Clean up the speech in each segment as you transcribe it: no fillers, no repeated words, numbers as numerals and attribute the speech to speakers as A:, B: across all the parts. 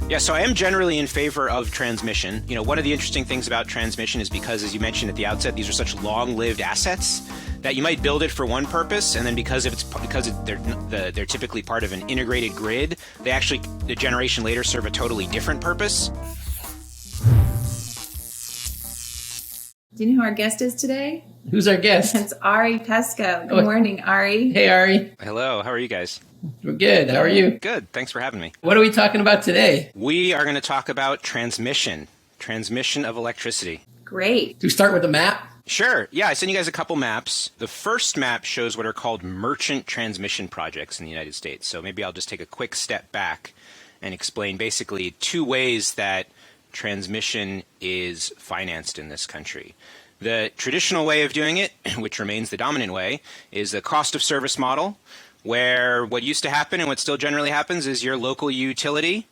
A: Yeah, so I am generally in favor of transmission. One of the interesting things about transmission is because, as you mentioned at the outset, these are such long-lived assets that you might build it for one purpose, and then because they're typically part of an integrated grid, the generation later serve a totally different purpose.
B: Do you know who our guest is today?
C: Who's our guest?
B: It's Ari Peskoe. Good morning, Ari.
C: Hey, Ari.
A: Hello, how are you guys?
C: We're good. How are you?
A: Good, thanks for having me.
C: What are we talking about today?
A: We are going to talk about transmission of electricity.
B: Great.
C: Do we start with the map?
A: Sure. Yeah, I sent you guys a couple maps. The first map shows what are called merchant transmission projects in the United States. So maybe I'll just take a quick step back and explain basically two ways that transmission is financed in this country. The traditional way of doing it, which remains the dominant way, is the cost of service model, where what used to happen and what still generally happens is your local utility,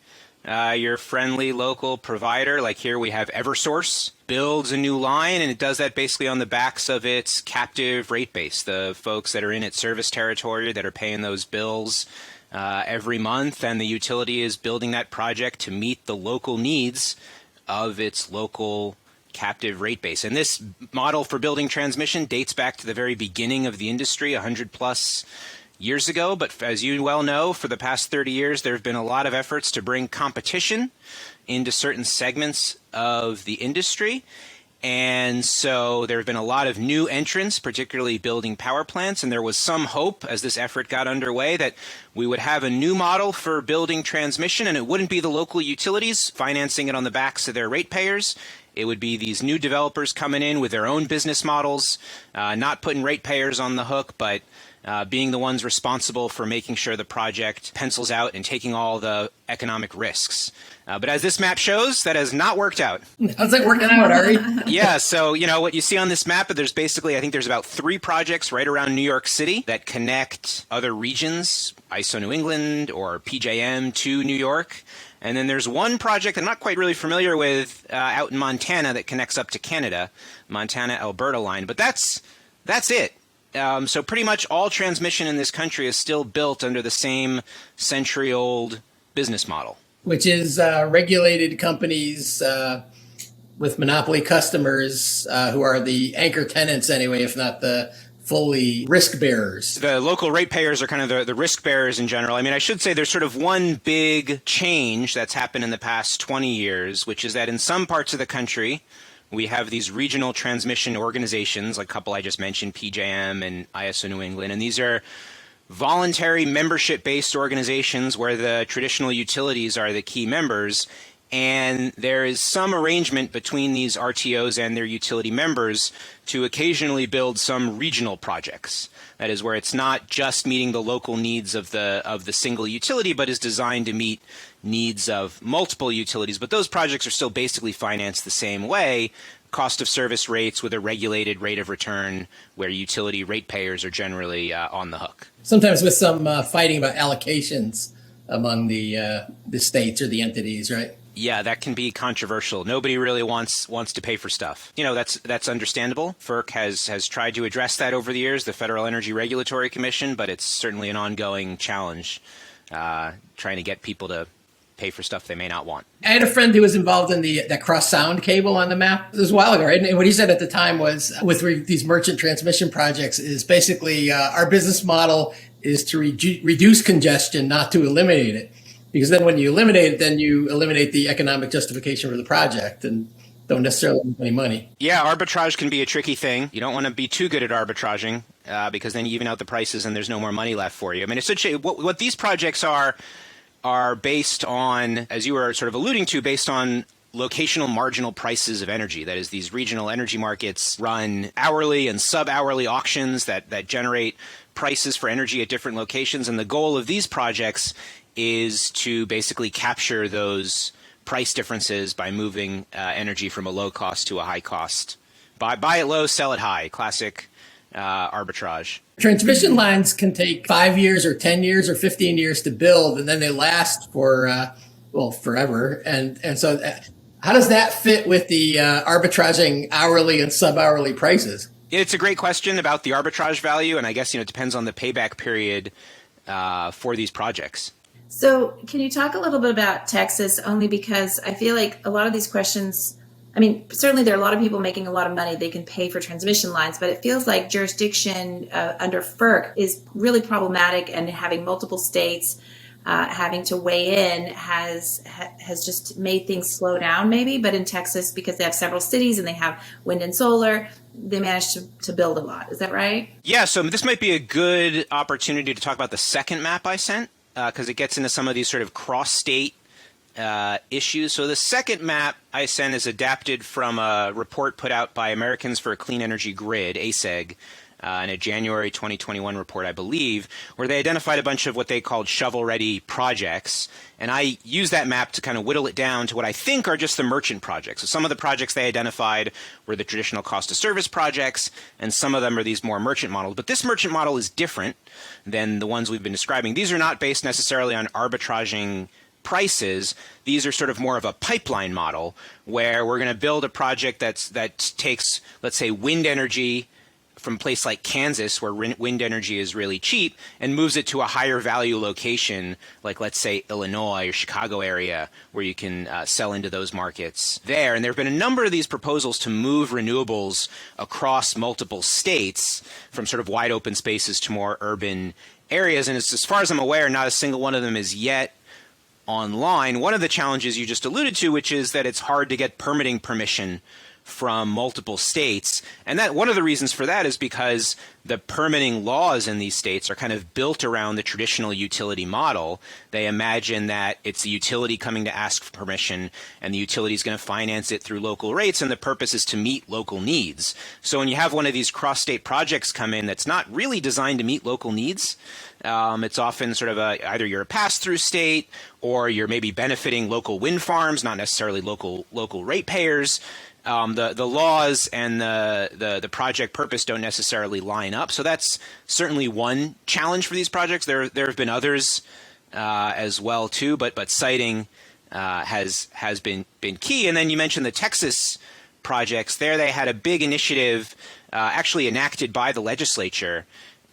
A: your friendly local provider, like here we have Eversource, builds a new line, and it does that basically on the backs of its captive rate base, the folks that are in its service territory that are paying those bills every month, and the utility is building that project to meet the local needs of its local captive rate base. And this model for building transmission dates back to the very beginning of the industry, 100 plus years ago. But as you well know, for the past 30 years, there have been a lot of efforts to bring competition into certain segments of the industry. And so there have been a lot of new entrants, particularly building power plants. And there was some hope as this effort got underway that we would have a new model for building transmission, and it wouldn't be the local utilities financing it on the backs of their ratepayers. It would be these new developers coming in with their own business models, not putting ratepayers on the hook, but being the ones responsible for making sure the project pencils out and taking all the economic risks. But as this map shows, that has not worked out.
C: How's that working out, Ari?
A: Yeah, so what you see on this map, there's basically, I think there's about 3 projects right around New York City that connect other regions, ISO New England or PJM to New York. And then there's one project I'm not quite really familiar with out in Montana that connects up to Canada, Montana-Alberta line. But that's it. So pretty much all transmission in this country is still built under the same century-old business model.
C: Which is regulated companies with monopoly customers who are the anchor tenants anyway, if not the fully risk bearers.
A: The local ratepayers are kind of the risk bearers in general. I mean, I should say there's sort of one big change that's happened in the past 20 years, which is that in some parts of the country, we have these regional transmission organizations, like a couple I just mentioned, PJM and ISO New England, and these are voluntary membership-based organizations where the traditional utilities are the key members, and there is some arrangement between these RTOs and their utility members to occasionally build some regional projects. That is where it's not just meeting the local needs of the single utility, but is designed to meet needs of multiple utilities. But those projects are still basically financed the same way, cost of service rates with a regulated rate of return where utility ratepayers are generally on the hook.
C: Sometimes with some fighting about allocations among the states or the entities, right?
A: Yeah, that can be controversial. Nobody really wants to pay for stuff. That's understandable. FERC has tried to address that over the years, the Federal Energy Regulatory Commission, but it's certainly an ongoing challenge trying to get people to pay for stuff they may not want.
C: I had a friend who was involved in that cross-sound cable on the map. This was a while ago, right? And what he said at the time was, with these merchant transmission projects, is basically our business model is to reduce congestion, not to eliminate it. Because then when you eliminate it, then you eliminate the economic justification for the project and don't necessarily make any money.
A: Yeah, arbitrage can be a tricky thing. You don't want to be too good at arbitraging because then you even out the prices and there's no more money left for you. I mean, essentially what these projects are based on, as you were sort of alluding to, based on locational marginal prices of energy. That is, these regional energy markets run hourly and sub-hourly auctions that generate prices for energy at different locations. And the goal of these projects is to basically capture those price differences by moving energy from a low cost to a high cost. Buy it low, sell it high. Classic arbitrage.
C: Transmission lines can take 5 years or 10 years or 15 years to build, and then they last for, forever. And so how does that fit with the arbitraging hourly and sub-hourly prices?
A: It's a great question about the arbitrage value, and I guess it depends on the payback period for these projects.
B: So, can you talk a little bit about Texas? Only because I feel like a lot of these questions, I mean, certainly there are a lot of people making a lot of money. They can pay for transmission lines, but it feels like jurisdiction under FERC is really problematic, and having multiple states having to weigh in has just made things slow down, maybe. But in Texas, because they have several cities and they have wind and solar, they managed to build a lot. Is that right?
A: Yeah, so this might be a good opportunity to talk about the second map I sent, because it gets into some of these sort of cross-state issues. So the second map I sent is adapted from a report put out by Americans for a Clean Energy Grid, ASEG, in a January 2021 report, I believe, where they identified a bunch of what they called shovel-ready projects. And I used that map to kind of whittle it down to what I think are just the merchant projects. So some of the projects they identified were the traditional cost-of-service projects, and some of them are these more merchant models. But this merchant model is different than the ones we've been describing. These are not based necessarily on arbitraging prices. These are sort of more of a pipeline model where we're going to build a project that takes, let's say, wind energy from a place like Kansas, where wind energy is really cheap, and moves it to a higher value location, like let's say Illinois or Chicago area, where you can sell into those markets there. And there have been a number of these proposals to move renewables across multiple states from sort of wide open spaces to more urban areas. And as far as I'm aware, not a single one of them is yet online. One of the challenges you just alluded to, which is that it's hard to get permitting permission from multiple states. And that one of the reasons for that is because the permitting laws in these states are kind of built around the traditional utility model. They imagine that it's the utility coming to ask for permission, and the utility is going to finance it through local rates, and the purpose is to meet local needs. So when you have one of these cross-state projects come in that's not really designed to meet local needs, it's often sort of either you're a pass-through state, or you're maybe benefiting local wind farms, not necessarily local ratepayers. The laws and the project purpose don't necessarily line up. So that's certainly one challenge for these projects. There have been others as well too, but siting has been key. And then you mentioned the Texas projects. There they had a big initiative actually enacted by the legislature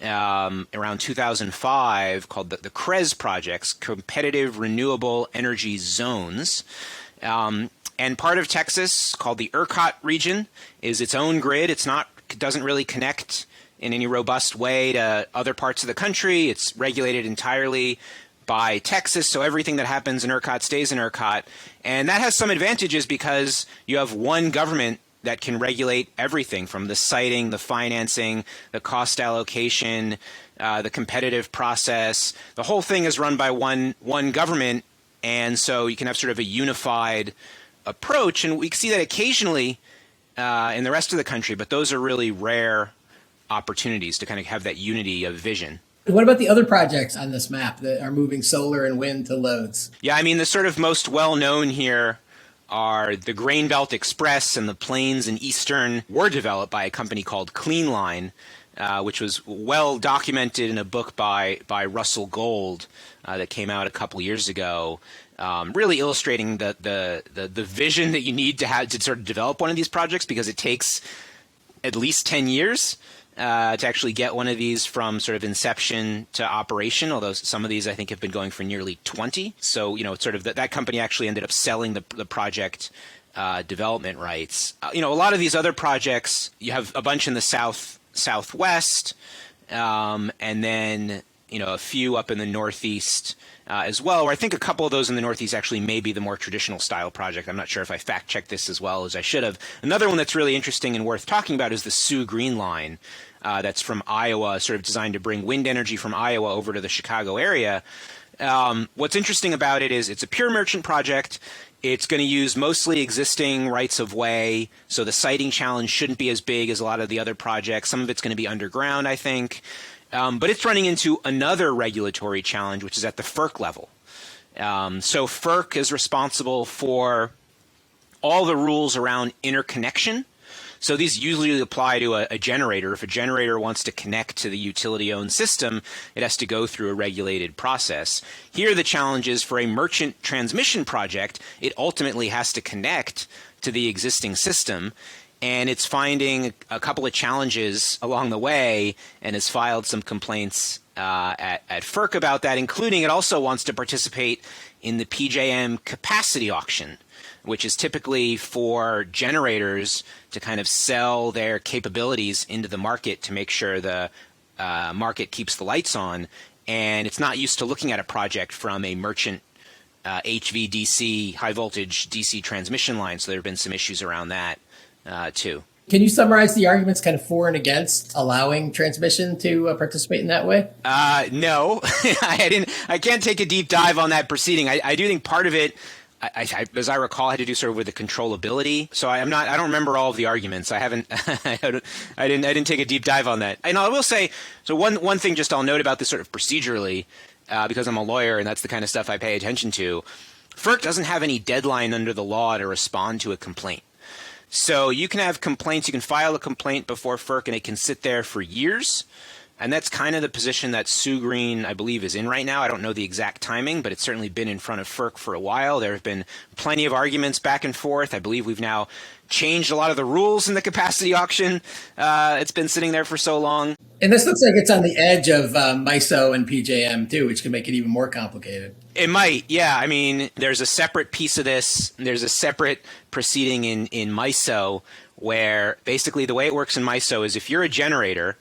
A: around 2005 called the CREZ projects, Competitive Renewable Energy Zones. And part of Texas, called the ERCOT region, is its own grid. It doesn't really connect in any robust way to other parts of the country. It's regulated entirely by Texas, so everything that happens in ERCOT stays in ERCOT. And that has some advantages because you have one government that can regulate everything from the siting, the financing, the cost allocation, the competitive process. The whole thing is run by one government, and so you can have sort of a unified approach. And we see that occasionally in the rest of the country, but those are really rare opportunities to kind of have that unity of vision.
C: What about the other projects on this map that are moving solar and wind to loads?
A: Yeah, I mean, the sort of most well-known here are the Grain Belt Express and the Plains and Eastern were developed by a company called Cleanline, which was well documented in a book by Russell Gold that came out a couple years ago, really illustrating the vision that you need to have to sort of develop one of these projects, because it takes at least 10 years to actually get one of these from sort of inception to operation, although some of these I think have been going for nearly 20. So, you know, it's sort of that company actually ended up selling the project development rights. You know, a lot of these other projects, you have a bunch in the southwest, and then, you know, a few up in the northeast as well, where I think a couple of those in the northeast actually may be the more traditional style project. I'm not sure if I fact-checked this as well as I should have. Another one that's really interesting and worth talking about is the Sioux Green Line that's from Iowa, sort of designed to bring wind energy from Iowa over to the Chicago area. What's interesting about it is it's a pure merchant project. It's going to use mostly existing rights of way, so the siting challenge shouldn't be as big as a lot of the other projects. Some of it's going to be underground, I think. But it's running into another regulatory challenge, which is at the FERC level. So FERC is responsible for all the rules around interconnection. So these usually apply to a generator. If a generator wants to connect to the utility-owned system, it has to go through a regulated process. Here the challenge is for a merchant transmission project, it ultimately has to connect to the existing system. And it's finding a couple of challenges along the way and has filed some complaints at FERC about that, including it also wants to participate in the PJM capacity auction, which is typically for generators to kind of sell their capabilities into the market to make sure the market keeps the lights on. And it's not used to looking at a project from a merchant HVDC, high voltage DC transmission line. So there have been some issues around that too.
C: Can you summarize the arguments kind of for and against allowing transmission to participate in that way?
A: No, I can't take a deep dive on that proceeding. I do think part of it, as I recall, had to do sort of with the controllability. So I don't remember all of the arguments. I didn't take a deep dive on that. And I will say, so one thing just I'll note about this sort of procedurally, because I'm a lawyer and that's the kind of stuff I pay attention to. FERC doesn't have any deadline under the law to respond to a complaint. So you can have complaints, you can file a complaint before FERC and it can sit there for years. And that's kind of the position that Sue Green, I believe, is in right now. I don't know the exact timing, but it's certainly been in front of FERC for a while. There have been plenty of arguments back and forth. I believe we've now changed a lot of the rules in the capacity auction. It's been sitting there for so long.
C: And this looks like it's on the edge of MISO and PJM too, which can make it even more complicated.
A: It might, yeah. I mean, there's a separate piece of this. There's a separate proceeding in MISO where basically the way it works in MISO is if you're a generator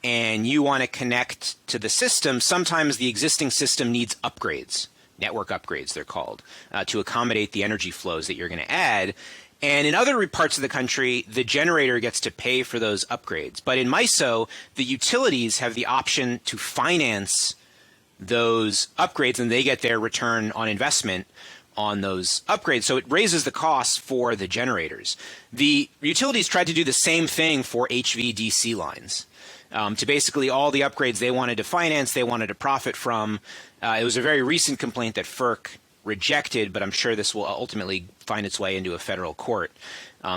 A: and you want to connect to the system, sometimes the existing system needs upgrades, network upgrades they're called, to accommodate the energy flows that you're going to add. And in other parts of the country, the generator gets to pay for those upgrades. But in MISO, the utilities have the option to finance those upgrades, and they get their return on investment on those upgrades. So it raises the costs for the generators. The utilities tried to do the same thing for HVDC lines. To basically all the upgrades they wanted to finance, they wanted to profit from. It was a very recent complaint that FERC rejected, but I'm sure this will ultimately find its way into a federal court.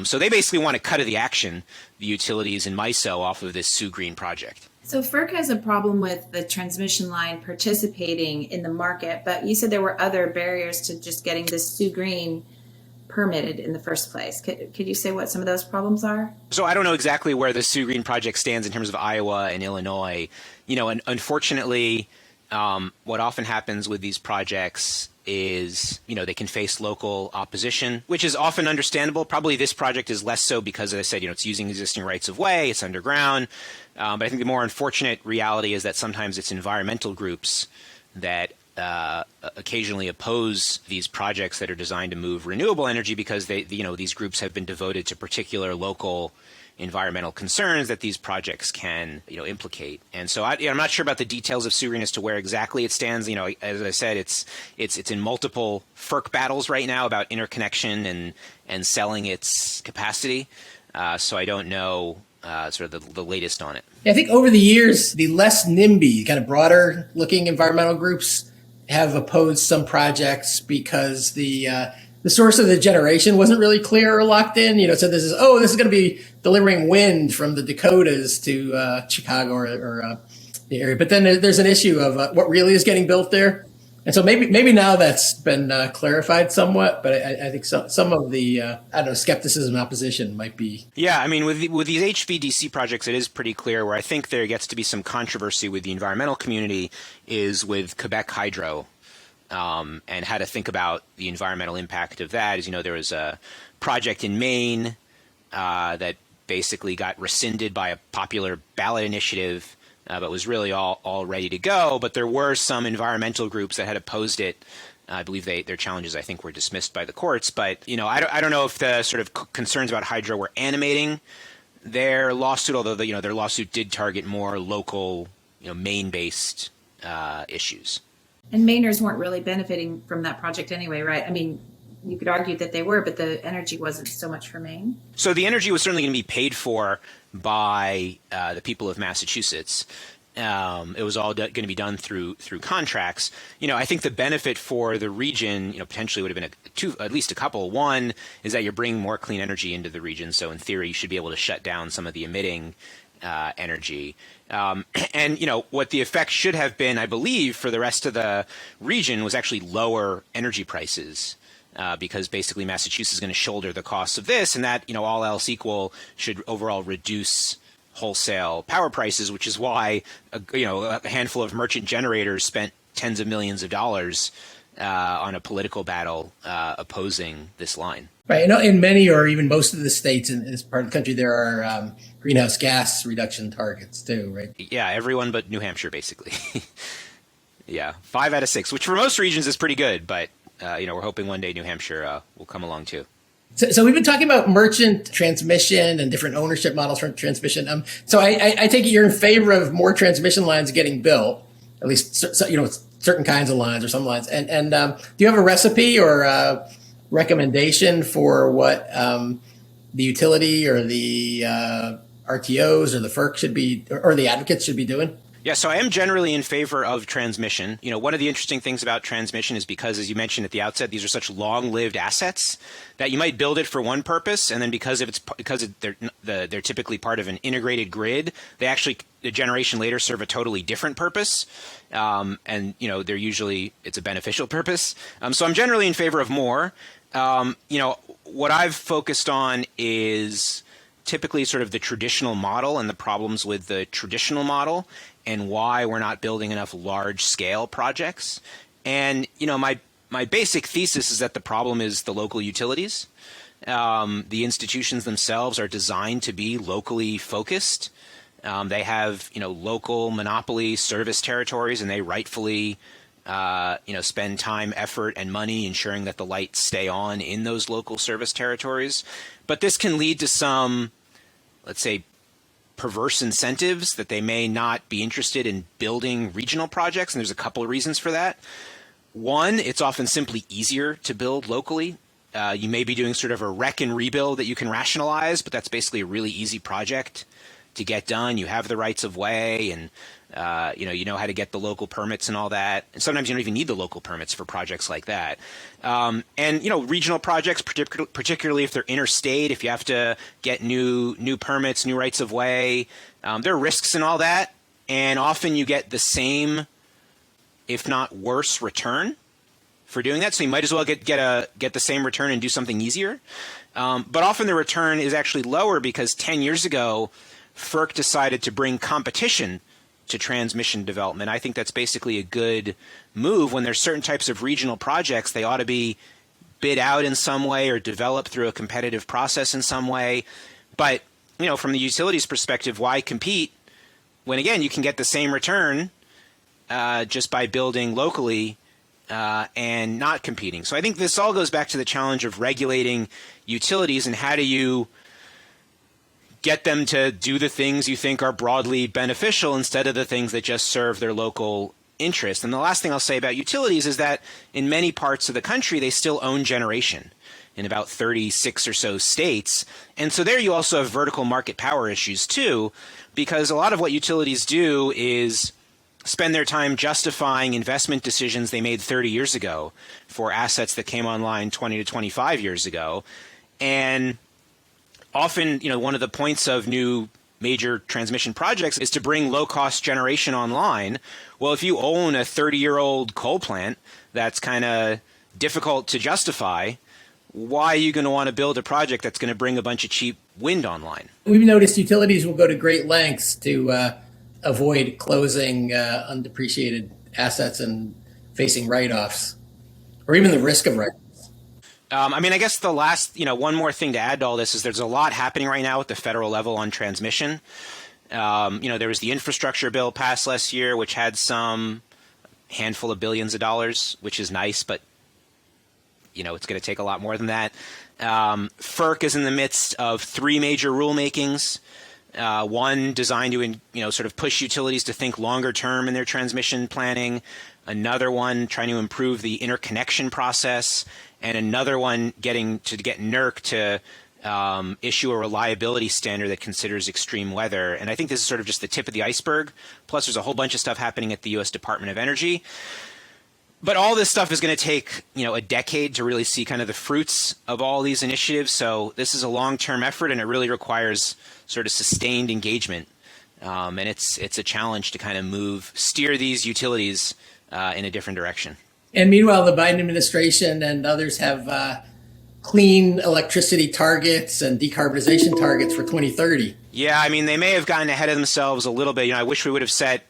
A: So they basically want to cut of the action, the utilities in MISO, off of this Sue Green project.
B: So FERC has a problem with the transmission line participating in the market, but you said there were other barriers to just getting this Sue Green permitted in the first place. Could you say what some of those problems are?
A: So I don't know exactly where the Sue Green project stands in terms of Iowa and Illinois. You know, and unfortunately, what often happens with these projects is, you know, they can face local opposition, which is often understandable. Probably this project is less so because, as I said, you know, it's using existing rights of way, it's underground. But I think the more unfortunate reality is that sometimes it's environmental groups that occasionally oppose these projects that are designed to move renewable energy because these groups have been devoted to particular local environmental concerns that these projects can, implicate. And so I'm not sure about the details of Sue Green as to where exactly it stands. You know, as I said, it's in multiple FERC battles right now about interconnection and selling its capacity. So I don't know sort of the latest on it.
C: Yeah, I think over the years, the less NIMBY, kind of broader looking environmental groups have opposed some projects because the source of the generation wasn't really clear or locked in. So this is going to be delivering wind from the Dakotas to Chicago or the area. But then there's an issue of what really is getting built there. And so maybe now that's been clarified somewhat, but I think some of the skepticism and opposition might be.
A: Yeah, I mean, with these HVDC projects, it is pretty clear. Where I think there gets to be some controversy with the environmental community is with Quebec Hydro, and how to think about the environmental impact of that. As you know, there was a project in Maine that basically got rescinded by a popular ballot initiative. But was really all ready to go. But there were some environmental groups that had opposed it. I believe their challenges, I think, were dismissed by the courts. But, I don't know if the sort of concerns about hydro were animating their lawsuit, although, their lawsuit did target more local, Maine-based issues.
B: And Mainers weren't really benefiting from that project anyway, right? I mean, you could argue that they were, but the energy wasn't so much for Maine. So
A: the energy was certainly going to be paid for by the people of Massachusetts. It was all going to be done through contracts. I think the benefit for the region, potentially would have been at least a couple. One is that you're bringing more clean energy into the region. So in theory, you should be able to shut down some of the emitting energy. And what the effect should have been, I believe, for the rest of the region was actually lower energy prices. Because basically Massachusetts is going to shoulder the costs of this, and that, all else equal, should overall reduce wholesale power prices, which is why a handful of merchant generators spent tens of millions of dollars on a political battle opposing this line.
C: Right. In many or even most of the states in this part of the country, there are greenhouse gas reduction targets too, right?
A: Yeah, everyone but New Hampshire, basically. Yeah, 5 out of 6, which for most regions is pretty good, but we're hoping one day New Hampshire will come along too.
C: So we've been talking about merchant transmission and different ownership models for transmission. So I take it you're in favor of more transmission lines getting built, at least certain kinds of lines or some lines. And do you have a recipe or a recommendation for what the utility or the RTOs or the FERC should be, or the advocates should be doing?
A: Yeah, so I am generally in favor of transmission. One of the interesting things about transmission is because, as you mentioned at the outset, these are such long-lived assets that you might build it for one purpose, and then because they're typically part of an integrated grid, they actually a generation later serve a totally different purpose, and they're usually it's a beneficial purpose. So I'm generally in favor of more. What I've focused on is typically sort of the traditional model and the problems with the traditional model, and why we're not building enough large-scale projects. And my basic thesis is that the problem is the local utilities. The institutions themselves are designed to be locally focused. They have local monopoly service territories, and they rightfully spend time, effort, and money ensuring that the lights stay on in those local service territories. But this can lead to some, let's say, perverse incentives that they may not be interested in building regional projects, and there's a couple of reasons for that. One, it's often simply easier to build locally. You may be doing sort of a wreck and rebuild that you can rationalize, but that's basically a really easy project to get done. You have the rights of way, and you know how to get the local permits and all that. And sometimes you don't even need the local permits for projects like that. And regional projects, particularly if they're interstate, if you have to get new permits, new rights of way, there are risks and all that. And often you get the same, if not worse, return for doing that. So you might as well get the same return and do something easier. But often the return is actually lower because 10 years ago, FERC decided to bring competition to transmission development. I think that's basically a good move. When there's certain types of regional projects, they ought to be bid out in some way or developed through a competitive process in some way. But, from the utilities perspective, why compete when, again, you can get the same return just by building locally and not competing? So I think this all goes back to the challenge of regulating utilities, and how do you get them to do the things you think are broadly beneficial instead of the things that just serve their local interest. And the last thing I'll say about utilities is that in many parts of the country, they still own generation in about 36 or so states. And so there you also have vertical market power issues too, because a lot of what utilities do is spend their time justifying investment decisions they made 30 years ago for assets that came online 20 to 25 years ago. And often, one of the points of new major transmission projects is to bring low-cost generation online. Well, if you own a 30-year-old coal plant that's kind of difficult to justify, why are you going to want to build a project that's going to bring a bunch of cheap wind online?
C: We've noticed utilities will go to great lengths to avoid closing undepreciated assets and facing write-offs, or even the risk of write-offs.
A: I guess the last, one more thing to add to all this is there's a lot happening right now at the federal level on transmission. There was the infrastructure bill passed last year, which had some handful of billions of dollars, which is nice, but, it's going to take a lot more than that. FERC is in the midst of 3 major rulemakings. One designed to, sort of push utilities to think longer term in their transmission planning. Another one trying to improve the interconnection process, and another one get NERC to issue a reliability standard that considers extreme weather. And I think this is sort of just the tip of the iceberg. Plus, there's a whole bunch of stuff happening at the U.S. Department of Energy. But all this stuff is going to take, a decade to really see kind of the fruits of all these initiatives. So this is a long-term effort, and it really requires sort of sustained engagement. And it's a challenge to kind of steer these utilities in a different direction.
C: And meanwhile, the Biden administration and others have clean electricity targets and decarbonization targets for 2030.
A: Yeah, I mean, they may have gotten ahead of themselves a little bit. I wish we would have set,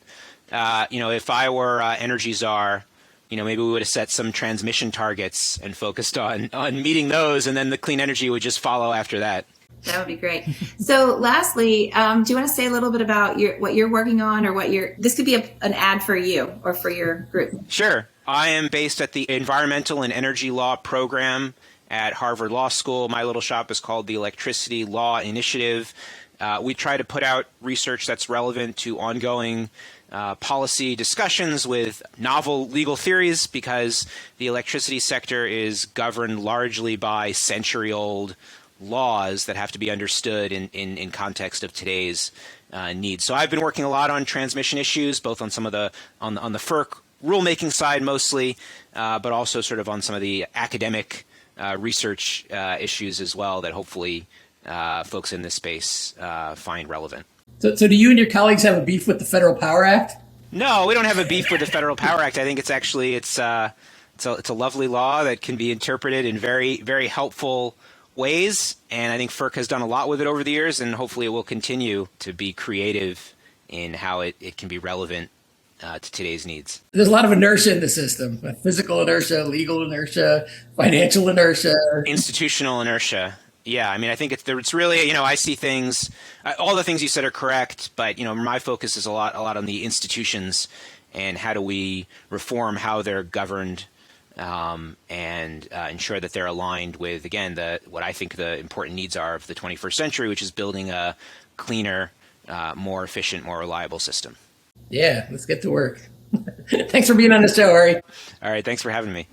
A: if I were energy czar, maybe we would have set some transmission targets and focused on meeting those, and then the clean energy would just follow after that.
B: That would be great. So lastly, do you want to say a little bit about what you're working on, or this could be an ad for you or for your group?
A: Sure. I am based at the Environmental and Energy Law program at Harvard Law School. My little shop is called the Electricity Law Initiative. We try to put out research that's relevant to ongoing policy discussions with novel legal theories, because the electricity sector is governed largely by century-old laws that have to be understood in context of today's needs. So I've been working a lot on transmission issues, both on some of the on the FERC rulemaking side mostly, but also sort of on some of the academic research issues as well that hopefully folks in this space find relevant.
C: So do you and your colleagues have a beef with the Federal Power Act?
A: No, we don't have a beef with the Federal Power Act. I think it's a lovely law that can be interpreted in very, very helpful ways, and I think FERC has done a lot with it over the years, and hopefully it will continue to be creative in how it can be relevant to today's needs.
C: There's a lot of inertia in the system: physical inertia, legal inertia, financial inertia,
A: institutional inertia. Yeah, I mean, I think it's really, I see things, all the things you said are correct, but my focus is a lot on the institutions and how do we reform how they're governed. And ensure that they're aligned with, again, what I think the important needs are of the 21st century, which is building a cleaner, more efficient, more reliable system.
C: Yeah, let's get to work. Thanks for being on the show, Ari.
A: All right, thanks for having me.